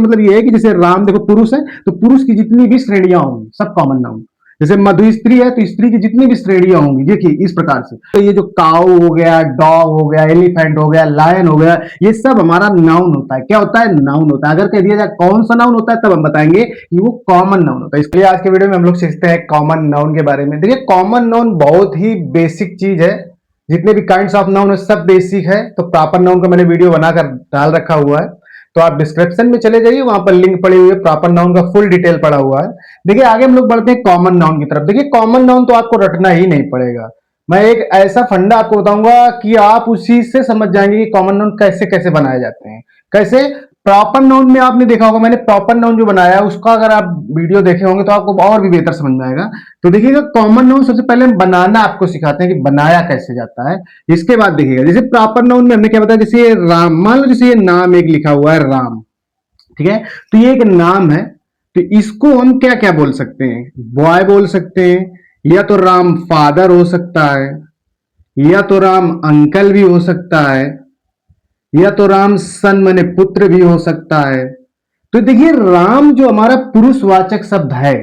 मतलब ये है कि जैसे राम देखो पुरुष है तो पुरुष की जितनी भी श्रेणियां होंगी सब कॉमन नाउन। जैसे मधु स्त्री है तो स्त्री की जितनी भी श्रेणियां होंगी देखिए इस प्रकार से। तो ये जो काऊ हो गया, डॉग हो गया, एलिफेंट हो गया, लायन हो गया, ये सब हमारा नाउन होता है। क्या होता है? नाउन होता है। अगर कह दिया जाए कौन सा नाउन होता है तब हम बताएंगे कि वो कॉमन नाउन होता है। इसलिए आज के वीडियो में हम लोग सीखते हैं कॉमन नाउन के बारे में। देखिए कॉमन नाउन बहुत ही बेसिक चीज है। जितने भी काइंड्स ऑफ नाउन है सब बेसिक है। तो प्रॉपर नाउन का मैंने वीडियो बनाकर डाल रखा हुआ है, तो आप डिस्क्रिप्शन में चले जाइए, वहां पर लिंक पड़ी हुई है, प्रॉपर नाउन का फुल डिटेल पड़ा हुआ है। देखिए आगे हम लोग बढ़ते हैं कॉमन नाउन की तरफ। देखिए कॉमन नाउन तो आपको रटना ही नहीं पड़ेगा। मैं एक ऐसा फंडा आपको बताऊंगा कि आप उसी से समझ जाएंगे कि कॉमन नाउन कैसे कैसे बनाए जाते हैं। कैसे? प्रॉपर नाउन में आपने देखा होगा, मैंने प्रॉपर नाउन जो बनाया है उसका अगर आप वीडियो देखे होंगे तो आपको और भी बेहतर समझ में आएगा। तो देखिएगा कॉमन नाउन सबसे पहले हम बनाना आपको सिखाते हैं कि बनाया कैसे जाता है। इसके बाद देखिएगा जैसे प्रॉपर नाउन में हमने क्या बताया, जैसे राम, मान लो जैसे ये नाम एक लिखा हुआ है राम, ठीक है, तो ये एक नाम है। तो इसको हम क्या क्या बोल सकते हैं? बॉय बोल सकते हैं, या तो राम फादर हो सकता है, या तो राम अंकल भी हो सकता है, या तो राम सन माने पुत्र भी हो सकता है। तो देखिए राम जो हमारा पुरुषवाचक शब्द है,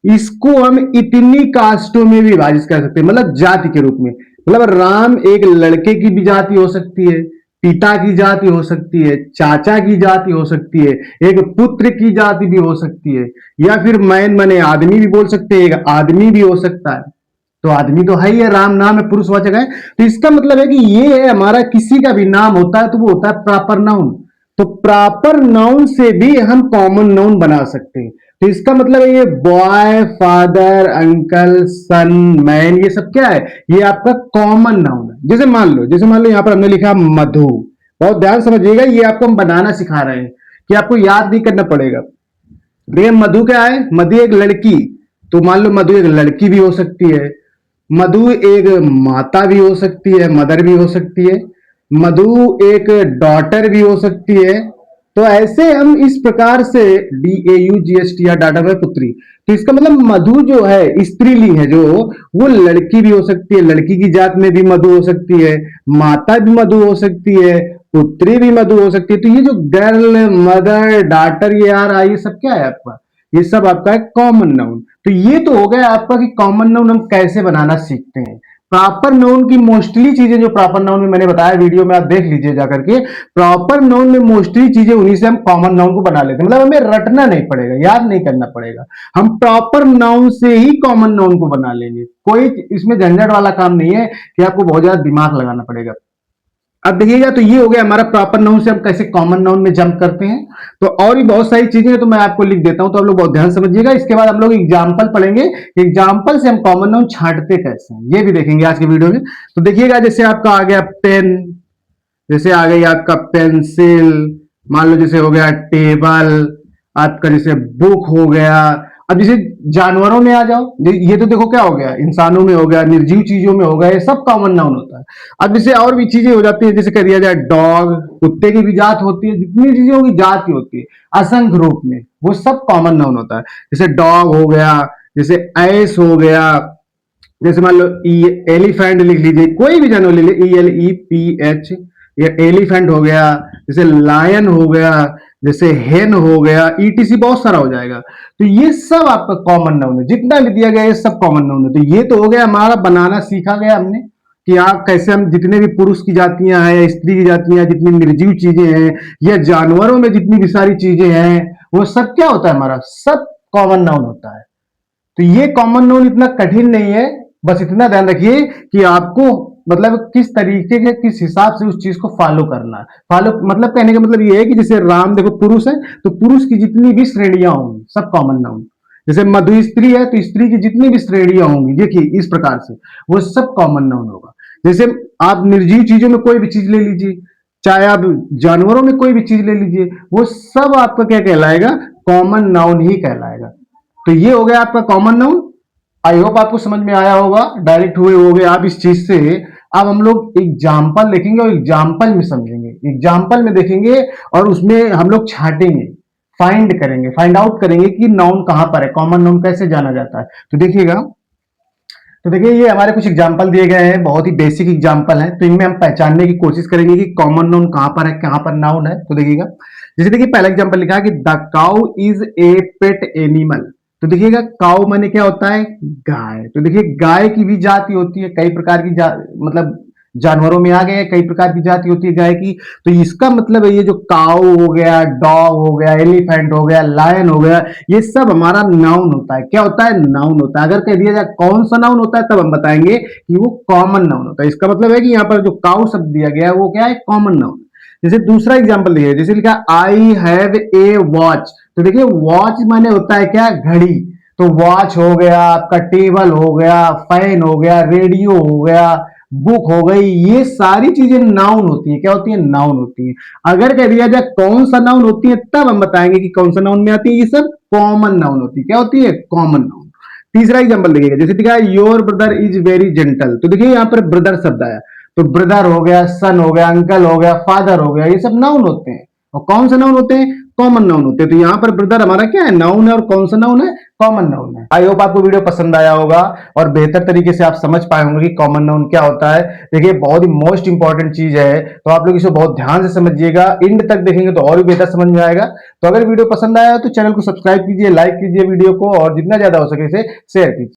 इसको हम इतनी कास्टों में भी विभाजित कर सकते हैं, मतलब जाति के रूप में। मतलब राम एक लड़के की भी जाति हो सकती है, पिता की जाति हो सकती है, चाचा की जाति हो सकती है, एक पुत्र की जाति भी हो सकती है, या फिर मैन माने आदमी भी बोल सकते हैं, एक आदमी भी हो सकता है। तो आदमी तो है ही है, राम नाम है, पुरुषवाचक है। तो इसका मतलब है कि ये है हमारा किसी का भी नाम होता है तो वो होता है प्रॉपर नाउन। तो प्रॉपर नाउन से भी हम कॉमन नाउन बना सकते हैं। तो इसका मतलब है ये बॉय, फादर, अंकल, सन, मैन, ये सब क्या है? ये आपका कॉमन नाउन है। जैसे मान लो यहाँ पर हमने लिखा मधु। बहुत ध्यान समझिएगा, ये आपको हम बनाना सिखा रहे हैं कि आपको याद नहीं करना पड़ेगा। देखिए मधु क्या है? मधु एक लड़की। तो मान लो मधु एक लड़की भी हो सकती है, मधु एक माता भी हो सकती है, मदर भी हो सकती है, मधु एक डॉटर भी हो सकती है। तो ऐसे हम इस प्रकार से DAUGHT या डाटा में पुत्री। तो इसका मतलब मधु जो है स्त्रीलिंग है, जो वो लड़की भी हो सकती है, लड़की की जात में भी मधु हो सकती है, माता भी मधु हो सकती है, पुत्री भी मधु हो सकती है। तो ये जो गर्ल, मदर, डॉटर, ये यार ये सब क्या है आपका? ये सब आपका है कॉमन नाउन। तो ये तो हो गया आपका कि कॉमन नाउन हम कैसे बनाना सीखते हैं। प्रॉपर नाउन की मोस्टली चीजें जो प्रॉपर नाउन में मैंने बताया, वीडियो में आप देख लीजिए जाकर के। प्रॉपर नाउन में मोस्टली चीजें उन्हीं से हम कॉमन नाउन को बना लेते हैं। मतलब हमें रटना नहीं पड़ेगा, याद नहीं करना पड़ेगा, हम प्रॉपर नाउन से ही कॉमन नाउन को बना लेंगे। कोई इसमें झंझट वाला काम नहीं है कि आपको बहुत ज्यादा दिमाग लगाना पड़ेगा। अब देखिएगा तो ये हो गया हमारा प्रॉपर नाउन से हम कैसे कॉमन नाउन में जंप करते हैं। तो और भी बहुत सारी चीजें हैं, तो मैं आपको लिख देता हूं, तो आप लोग बहुत ध्यान समझिएगा। इसके बाद हम लोग एग्जाम्पल पढ़ेंगे, एग्जाम्पल से हम कॉमन नाउन छांटते कैसे हैं ये भी देखेंगे आज के वीडियो में। तो देखिएगा जैसे आपका आ गया पेन, जैसे आ गई आपका पेंसिल, मान लो जैसे हो गया टेबल, आपका जैसे बुक हो गया। अब जैसे जानवरों में आ जाओ, ये तो देखो क्या हो गया, इंसानों में हो गया, निर्जीव चीजों में हो गया, ये सब कॉमन नाउन होता है। अब जैसे और भी चीजें हो जाती है, जैसे कह दिया जाए डॉग, कुत्ते की भी जात होती है, जितनी चीजों की जात की होती है असंख्य रूप में, वो सब कॉमन नाउन होता है। जैसे डॉग हो गया, जैसे ऐस हो गया, जैसे मान लो एलिफेंट लिख लीजिए, कोई भी जानवर ले लीजिए, ELEPH, या एलिफेंट हो गया, जैसे लायन हो गया, जैसे हेन हो गया, ETC बहुत सारा हो जाएगा। तो ये सब आपका कॉमन नाउन है, जितना भी दिया गया ये सब कॉमन नाउन है। तो ये तो हो गया हमारा बनाना सीखा गया हमने कि आप कैसे हम जितने भी पुरुष की जातियां हैं या स्त्री की जातियां, जितनी निर्जीव चीजें हैं या जानवरों में जितनी भी सारी चीजें हैं, वो सब क्या होता है, हमारा सब कॉमन नाउन होता है। तो ये कॉमन नाउन इतना कठिन नहीं है, बस इतना ध्यान रखिए कि आपको मतलब किस तरीके के, किस हिसाब से उस चीज को फॉलो करना है। फॉलो मतलब कहने का मतलब ये है कि जैसे राम देखो पुरुष है तो पुरुष की जितनी भी श्रेणियां होंगी सब कॉमन नाउन। जैसे मधु स्त्री है तो स्त्री की जितनी भी श्रेणियां होंगी देखिए इस प्रकार से, वो सब कॉमन नाउन होगा। जैसे आप निर्जीव चीजों में कोई भी चीज ले लीजिए, चाहे आप जानवरों में कोई भी चीज ले लीजिए, वो सब आपका क्या कहलाएगा, कॉमन नाउन ही कहलाएगा। तो ये हो गया आपका कॉमन नाउन। आई होप आपको समझ में आया होगा, डायरेक्ट हुए हो गए आप इस चीज से। अब हम लोग एग्जाम्पल देखेंगे और एग्जाम्पल में समझेंगे, एग्जाम्पल में देखेंगे और उसमें हम लोग छांटेंगे, फाइंड करेंगे, फाइंड आउट करेंगे कि नाउन कहां पर है, कॉमन नाउन कैसे जाना जाता है। तो देखिएगा, तो देखिए ये हमारे कुछ एग्जाम्पल दिए गए हैं, बहुत ही बेसिक एग्जाम्पल हैं। तो इनमें हम पहचानने की कोशिश करेंगे कि कॉमन नाउन कहां पर है, कहां पर नाउन है। तो देखिएगा जैसे देखिए पहला एग्जांपल लिखा है कि the cow is a pet animal. तो देखिएगा काउ माने क्या होता है, गाय। तो देखिए गाय की भी जाति होती है, कई प्रकार की मतलब जानवरों में आ गए कई प्रकार की जाति होती है गाय की। तो इसका मतलब है ये जो काउ हो गया, डॉग हो गया, एलिफेंट हो गया, लायन हो गया, ये सब हमारा नाउन होता है। क्या होता है, नाउन होता है। अगर कह दिया जाए कौन सा नाउन होता है तब हम बताएंगे कि वो कॉमन नाउन होता है। इसका मतलब है कि यहाँ पर जो काउ शब्द दिया गया है वो क्या है, कॉमन नाउन। जैसे दूसरा एग्जाम्पल दिया जैसे लिखा आई हैव ए वॉच। तो देखिए वॉच माने होता है क्या, घड़ी। तो वॉच हो गया, आपका टेबल हो गया, फैन हो गया, रेडियो हो गया, बुक हो गई, ये सारी चीजें नाउन होती है। क्या होती है, नाउन होती है। अगर कह दिया जाए कौन सा नाउन होती है तब हम बताएंगे कि कौन सा नाउन में आती है। ये सब कॉमन नाउन होती है। क्या होती है, कॉमन नाउन। तीसरा एग्जाम्पल देखिएगा जैसे दिखा your brother is very gentle. तो देखिए यहाँ पर ब्रदर शब्द आया, तो ब्रदर हो गया, सन हो गया, अंकल हो गया, फादर हो गया, ये सब नाउन होते हैं। और कौन से नाउन होते हैं, कॉमन नाउन होते हैं। तो यहाँ पर ब्रदर हमारा क्या है, नाउन है। और कौन सा नाउन है, कॉमन नाउन है। आई होप आपको वीडियो पसंद आया होगा और बेहतर तरीके से आप समझ पाए होंगे कि कॉमन नाउन क्या होता है। देखिए बहुत ही मोस्ट इंपॉर्टेंट चीज है, तो आप लोग इसे बहुत ध्यान से समझिएगा। एंड तक देखेंगे तो और भी बेहतर समझ में आएगा। तो अगर वीडियो पसंद आया तो चैनल को सब्सक्राइब कीजिए, लाइक कीजिए वीडियो को, और जितना ज्यादा हो सके इसे शेयर कीजिए।